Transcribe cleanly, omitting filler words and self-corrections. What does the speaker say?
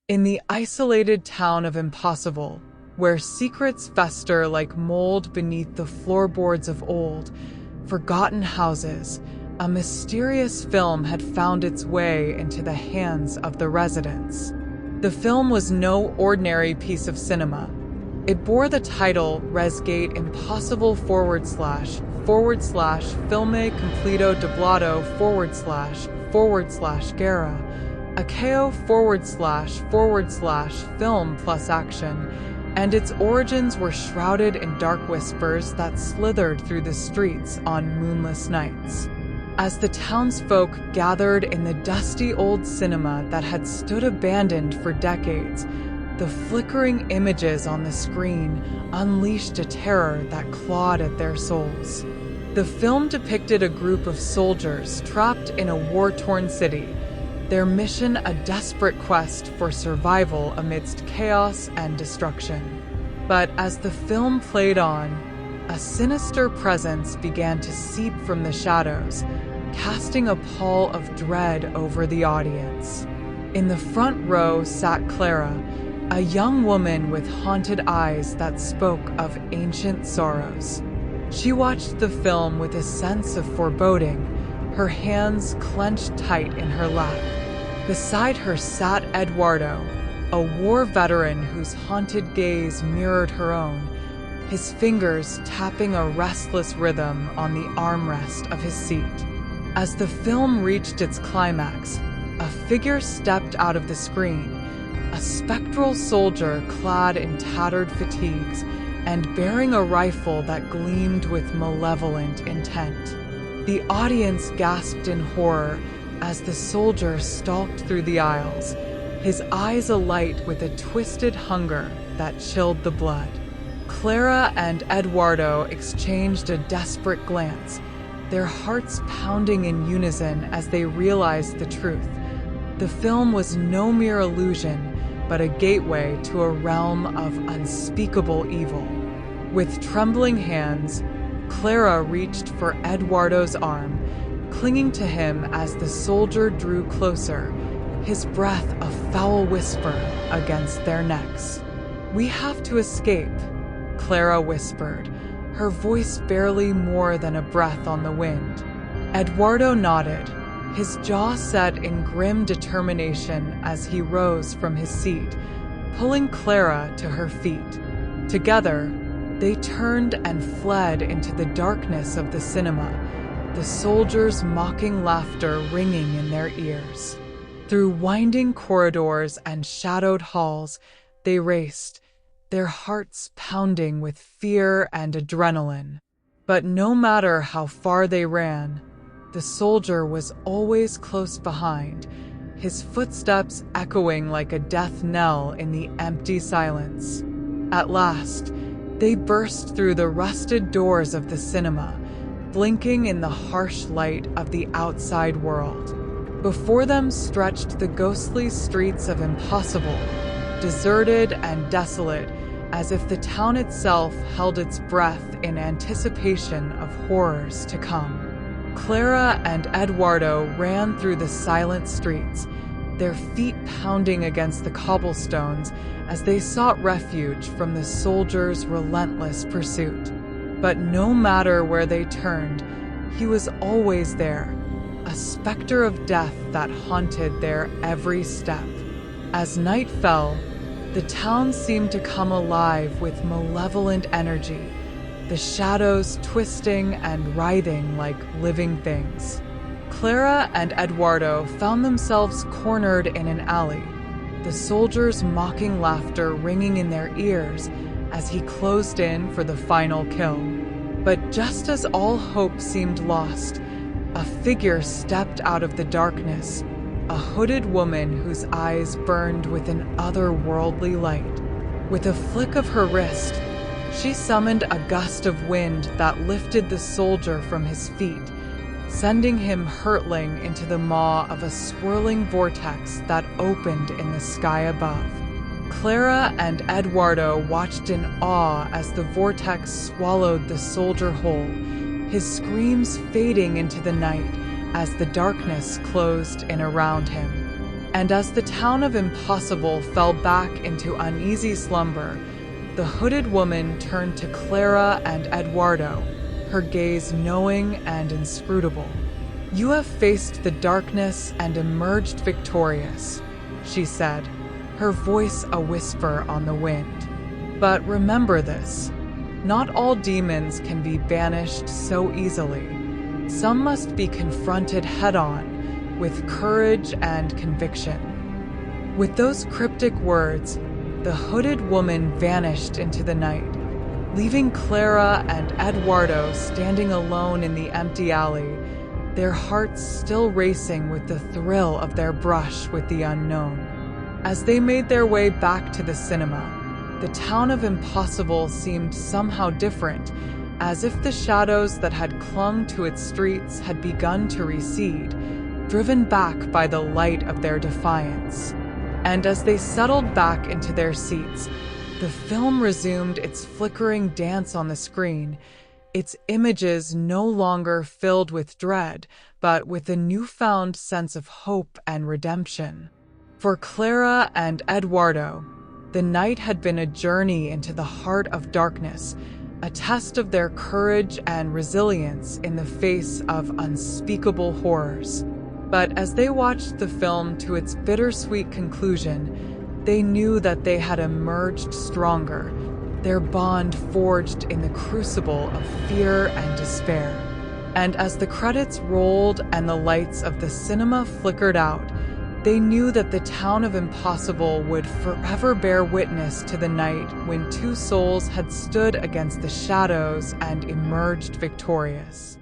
In the isolated town of Impossible, where secrets fester like mold beneath the floorboards of old, forgotten houses, a mysterious film had found its way into the hands of the residents. The film was no ordinary piece of cinema. It bore the title Resgate Impossible / Filme Completo Dublado / Guerra, Acao / film plus action, and its origins were shrouded in dark whispers that slithered through the streets on moonless nights. As the townsfolk gathered in the dusty old cinema that had stood abandoned for decades, the flickering images on the screen unleashed a terror that clawed at their souls. The film depicted a group of soldiers trapped in a war-torn city, their mission a desperate quest for survival amidst chaos and destruction. But as the film played on, a sinister presence began to seep from the shadows, casting a pall of dread over the audience. In the front row sat Clara, a young woman with haunted eyes that spoke of ancient sorrows. She watched the film with a sense of foreboding, her hands clenched tight in her lap. Beside her sat Eduardo, a war veteran whose haunted gaze mirrored her own, his fingers tapping a restless rhythm on the armrest of his seat. As the film reached its climax, a figure stepped out of the screen, a spectral soldier clad in tattered fatigues and bearing a rifle that gleamed with malevolent intent. The audience gasped in horror as the soldier stalked through the aisles, his eyes alight with a twisted hunger that chilled the blood. Clara and Eduardo exchanged a desperate glance, their hearts pounding in unison as they realized the truth. The film was no mere illusion, but a gateway to a realm of unspeakable evil. With trembling hands, Clara reached for Eduardo's arm, clinging to him as the soldier drew closer, his breath a foul whisper against their necks. "We have to escape," Clara whispered, her voice barely more than a breath on the wind. Eduardo nodded, his jaw set in grim determination as he rose from his seat, pulling Clara to her feet. Together, they turned and fled into the darkness of the cinema, the soldiers' mocking laughter ringing in their ears. Through winding corridors and shadowed halls, they raced, their hearts pounding with fear and adrenaline. But no matter how far they ran, the soldier was always close behind, his footsteps echoing like a death knell in the empty silence. At last, they burst through the rusted doors of the cinema, blinking in the harsh light of the outside world. Before them stretched the ghostly streets of Impossible, deserted and desolate, as if the town itself held its breath in anticipation of horrors to come. Clara and Eduardo ran through the silent streets, their feet pounding against the cobblestones as they sought refuge from the soldiers' relentless pursuit. But no matter where they turned, he was always there, a specter of death that haunted their every step. As night fell, the town seemed to come alive with malevolent energy, the shadows twisting and writhing like living things. Clara and Eduardo found themselves cornered in an alley, the soldiers' mocking laughter ringing in their ears as he closed in for the final kill. But just as all hope seemed lost, a figure stepped out of the darkness, a hooded woman whose eyes burned with an otherworldly light. With a flick of her wrist, she summoned a gust of wind that lifted the soldier from his feet, sending him hurtling into the maw of a swirling vortex that opened in the sky above. Clara and Eduardo watched in awe as the vortex swallowed the soldier whole, his screams fading into the night as the darkness closed in around him. And as the town of Impossible fell back into uneasy slumber, the hooded woman turned to Clara and Eduardo, her gaze knowing and inscrutable. "You have faced the darkness and emerged victorious," she said, her voice a whisper on the wind. "But remember this, not all demons can be banished so easily. Some must be confronted head-on, with courage and conviction." With those cryptic words, the hooded woman vanished into the night, leaving Clara and Eduardo standing alone in the empty alley, their hearts still racing with the thrill of their brush with the unknown. As they made their way back to the cinema, the town of Impossible seemed somehow different, as if the shadows that had clung to its streets had begun to recede, driven back by the light of their defiance. And as they settled back into their seats, the film resumed its flickering dance on the screen, its images no longer filled with dread, but with a newfound sense of hope and redemption. For Clara and Eduardo, the night had been a journey into the heart of darkness, a test of their courage and resilience in the face of unspeakable horrors. But as they watched the film to its bittersweet conclusion, they knew that they had emerged stronger, their bond forged in the crucible of fear and despair. And as the credits rolled and the lights of the cinema flickered out, they knew that the town of Impossible would forever bear witness to the night when two souls had stood against the shadows and emerged victorious.